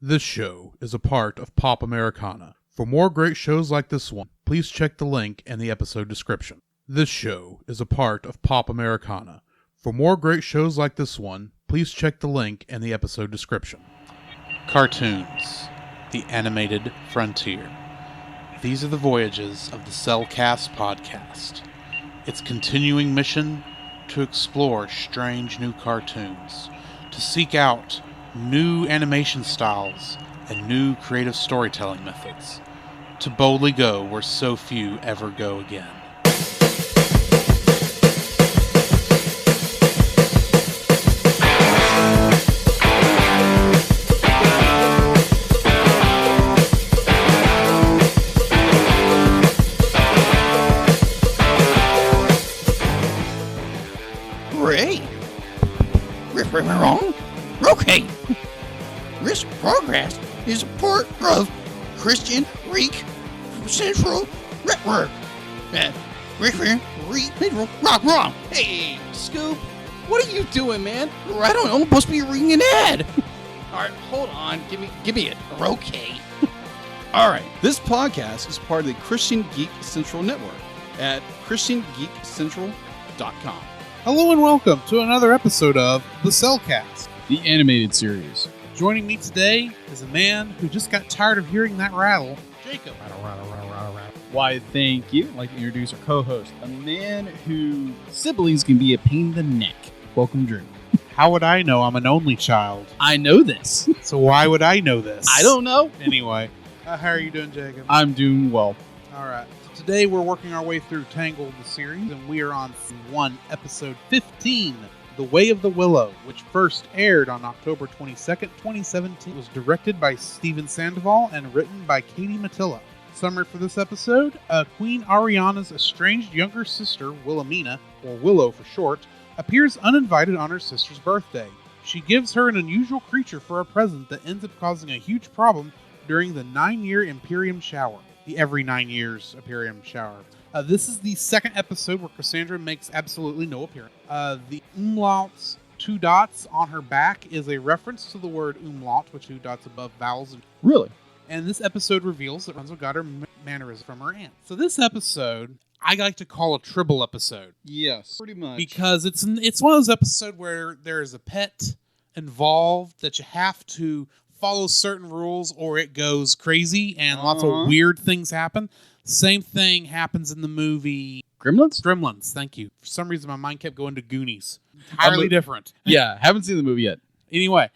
This show is a part of Pop Americana. For more great shows like this one, please check the link in the episode description. This show is a part of Pop Americana. For more great shows like this one, please check the link in the episode description. Cartoons, the animated frontier. These are the voyages of the Cellcast podcast. Its continuing mission to explore strange new cartoons, to seek out new animation styles and new creative storytelling methods, to boldly go where so few ever go again. Ray? We're wrong? Okay. This progress is a part of Christian Geek Central Network. Wrong. Hey, Scoop, what are you doing, man? I don't know. I'm supposed to be reading an ad. All right, hold on. Give me it. Okay. All right. This podcast is part of the Christian Geek Central Network at ChristianGeekCentral.com. Hello and welcome to another episode of The Cellcast. The animated series. Joining me today is a man who just got tired of hearing that rattle, Jacob. Why, thank you. I'd like to introduce our co-host, a man whose siblings can be a pain in the neck. Welcome, Drew. How would I know? I'm an only child. I know this. So why would I know this? I don't know. Anyway, how are you doing, Jacob? I'm doing well. All right. So today we're working our way through Tangled, the series, and we are on episode 15, The Way of the Willow, which first aired on October 22nd, 2017. It was directed by Steven Sandoval and written by Katie Matilla. Summary for this episode: Queen Arianna's estranged younger sister, Wilhelmina, or Willow for short, appears uninvited on her sister's birthday. She gives her an unusual creature for a present that ends up causing a huge problem during the 9-year Imperium shower. The every 9 years Imperium shower. This is the second episode where Cassandra makes absolutely no appearance. The Umlauts 2 dots on her back is a reference to the word umlaut, which 2 dots above vowels. Really? And this episode reveals that Rapunzel got her mannerism from her aunt. So this episode, I like to call a Tribble episode. Yes, pretty much. Because it's one of those episodes where there is a pet involved that you have to follow certain rules or it goes crazy and lots of weird things happen. Same thing happens in the movie Gremlins, thank you. For some reason my mind kept going to Goonies. Entirely different. Yeah, haven't seen the movie yet. Anyway,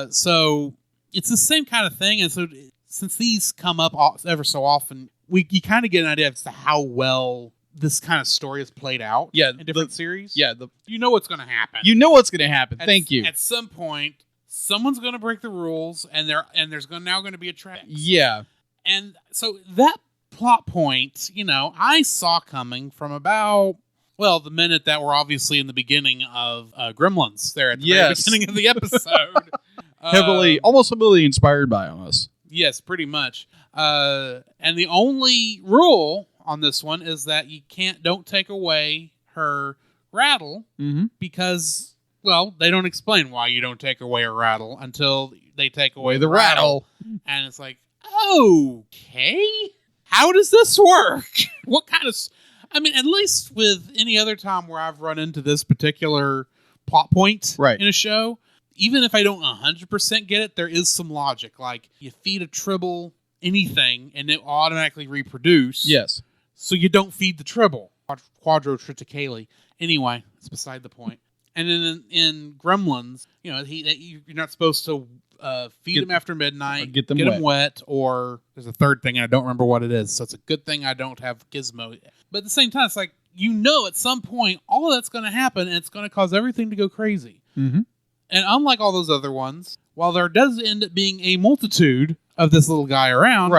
so it's the same kind of thing, and so since these come up ever so often, you kind of get an idea as to how well this kind of story is played out in different series. Yeah. You know what's going to happen. You know what's going to happen. Thank you. At some point, someone's going to break the rules, and there's now going to be a tragedy. Yeah. And so that plot point, I saw coming from about, the minute that we're obviously in the beginning of Gremlins there at the very beginning of the episode. Almost heavily inspired by us. Yes, pretty much. And the only rule on this one is that you don't take away her rattle because, they don't explain why you don't take away her rattle until they take away the rattle. And it's like, okay, how does this work? What kind of... at least with any other time where I've run into this particular plot point in a show, even if I don't 100% get it, there is some logic. Like, you feed a Tribble anything, and it will automatically reproduce. Yes. So you don't feed the Tribble. Quadrotriticale. Anyway, it's beside the point. And then in Gremlins, you're not supposed to feed them after midnight, get them wet, or there's a third thing, and I don't remember what it is. So it's a good thing I don't have Gizmo. But at the same time, it's like, at some point, all of that's going to happen, and it's going to cause everything to go crazy. Mm-hmm. And unlike all those other ones, while there does end up being a multitude of this little guy around,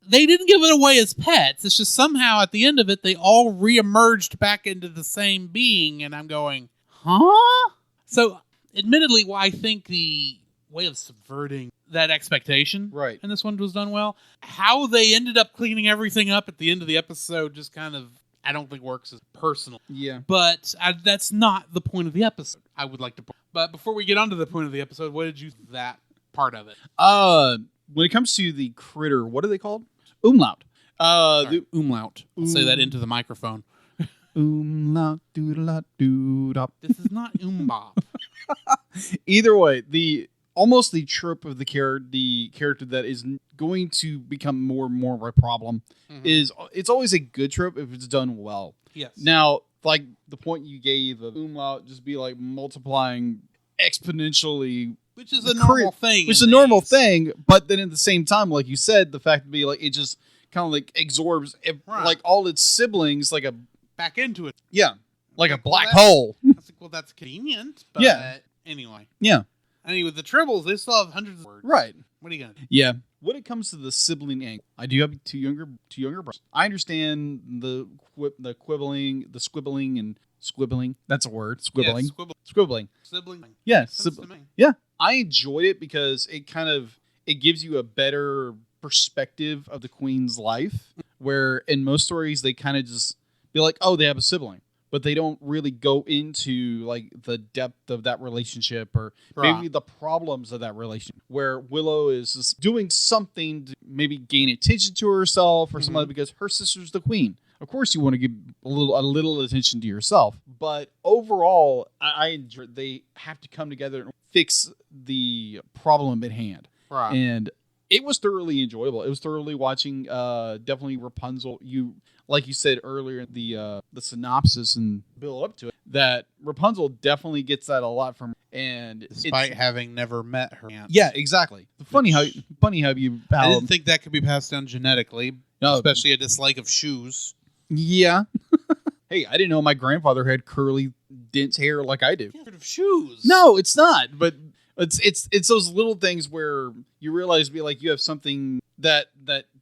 they didn't give it away as pets. It's just somehow at the end of it, they all reemerged back into the same being, and I'm going, huh? So, admittedly, I think the way of subverting that expectation and this one was done well. How they ended up cleaning everything up at the end of the episode just kind of, I don't think works as personal. Yeah. But that's not the point of the episode, I would like to point. But before we get on to the point of the episode, what did you think of that part of it. When it comes to the critter, what are they called? Umlaut. Sorry, umlaut. I'll say that into the microphone. Umlaut, doodle doodop. This is not umbop. Either way, the trope of the character that is going to become more and more of a problem is it's always a good trope if it's done well. Yes. Now, like the point you gave of umlaut just be like multiplying exponentially, which is a normal thing. Which is a normal thing, but then at the same time, like you said, the fact to be like it just kind of like absorbs like all its siblings like a back into it. Yeah, like a black hole. I was like, well, that's convenient. But anyway. Yeah. Anyway, the Tribbles, they still have hundreds of words. Right. What are you gonna do? Yeah. When it comes to the sibling angle, I do have two younger brothers. I understand the quibbling, the squibbling, and squibbling. That's a word. Squibbling. Yeah, squibbling. Sibling. Yeah. Yeah. I enjoyed it because it gives you a better perspective of the queen's life, where in most stories they kind of just be like, oh, they have a sibling, but they don't really go into like the depth of that relationship or maybe the problems of that relationship, where Willow is just doing something to maybe gain attention to herself or something because her sister's the queen. Of course you want to give a little attention to yourself, but overall I enjoy they have to come together and fix the problem at hand. Right. And it was thoroughly enjoyable. It was thoroughly watching definitely Rapunzel. Like you said earlier in the synopsis and build up to it, that Rapunzel definitely gets that a lot from her. And despite having never met her aunt. Yeah, exactly. Funny how I didn't think that could be passed down genetically, especially a dislike of shoes. Yeah. Hey, I didn't know my grandfather had curly, dense hair like I do. Of shoes. No, it's not. But it's those little things where you realize be like you have something that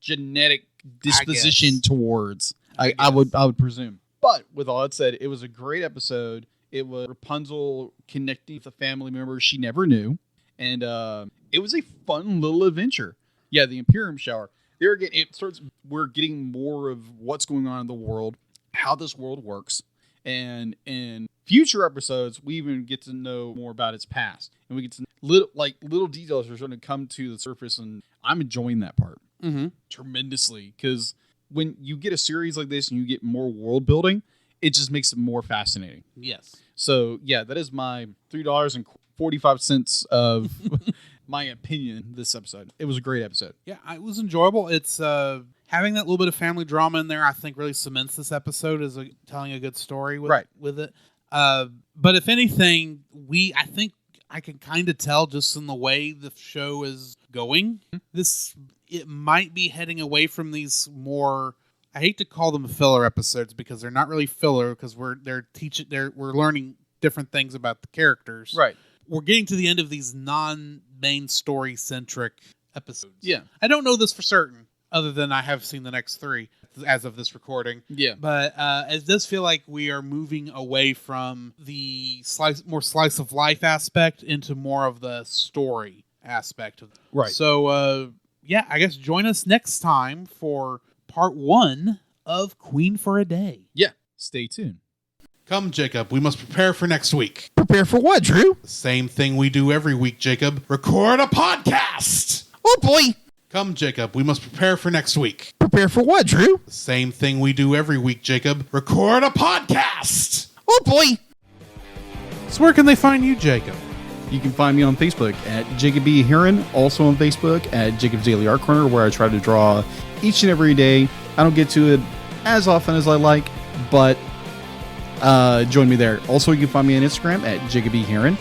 genetic disposition towards. I would presume. But with all that said, it was a great episode. It was Rapunzel connecting with a family member she never knew, and it was a fun little adventure. Yeah, the Imperium shower. There again, we're getting more of what's going on in the world, how this world works, and in future episodes, we even get to know more about its past, and we get to little details are starting to come to the surface, and I'm enjoying that part tremendously because when you get a series like this and you get more world building, it just makes it more fascinating. Yes. So yeah, that is my $3.45 of my opinion this episode. It was a great episode. Yeah, it was enjoyable. It's having that little bit of family drama in there, I think really cements this episode as telling a good story with it. But if anything, I think I can kind of tell just in the way the show is going, it might be heading away from these more, I hate to call them filler episodes because they're not really filler because we're learning different things about the characters. Right. We're getting to the end of these non-main story centric episodes. Yeah. I don't know this for certain other than I have seen the next 3 as of this recording. Yeah. But it does feel like we are moving away from the slice of life aspect into more of the story aspect of it. Right. So yeah, I guess join us next time for part 1 of Queen for a Day. Yeah. Stay tuned. Come, Jacob. We must prepare for next week. Prepare for what, Drew? The same thing we do every week, Jacob. Record a podcast. Oh, boy. Come, Jacob. We must prepare for next week. Prepare for what, Drew? The same thing we do every week, Jacob. Record a podcast. Oh, boy. So where can they find you, Jacob? You can find me on Facebook at Jacob B. Heron, also on Facebook at Jacob's Daily Art Corner, where I try to draw each and every day. I don't get to it as often as I like, but join me there. Also, you can find me on Instagram at Jacob B. Heron,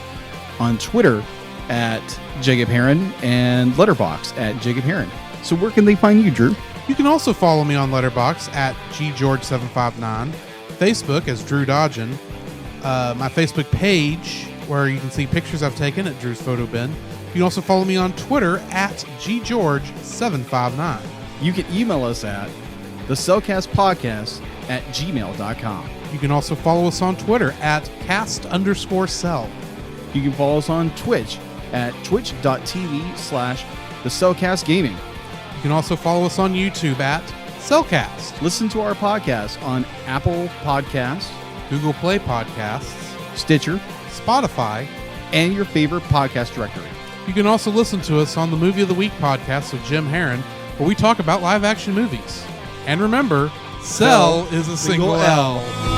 on Twitter at Jacob Heron, and Letterboxd at Jacob Heron. So where can they find you, Drew? You can also follow me on Letterboxd at GGeorge759, Facebook as Drew Dodgen, my Facebook page where you can see pictures I've taken at Drew's Photo Bin. You can also follow me on Twitter at GGeorge759. You can email us at thecellcastpodcast@gmail.com. You can also follow us on Twitter at cast_cell. You can follow us on Twitch at twitch.tv/thecellcastgaming. You can also follow us on YouTube at Cellcast. Listen to our podcast on Apple Podcasts, Google Play Podcasts, Stitcher, Spotify, and your favorite podcast directory. You can also listen to us on the Movie of the Week podcast with Jim Herron, where we talk about live action movies. And remember, Cell is a single L.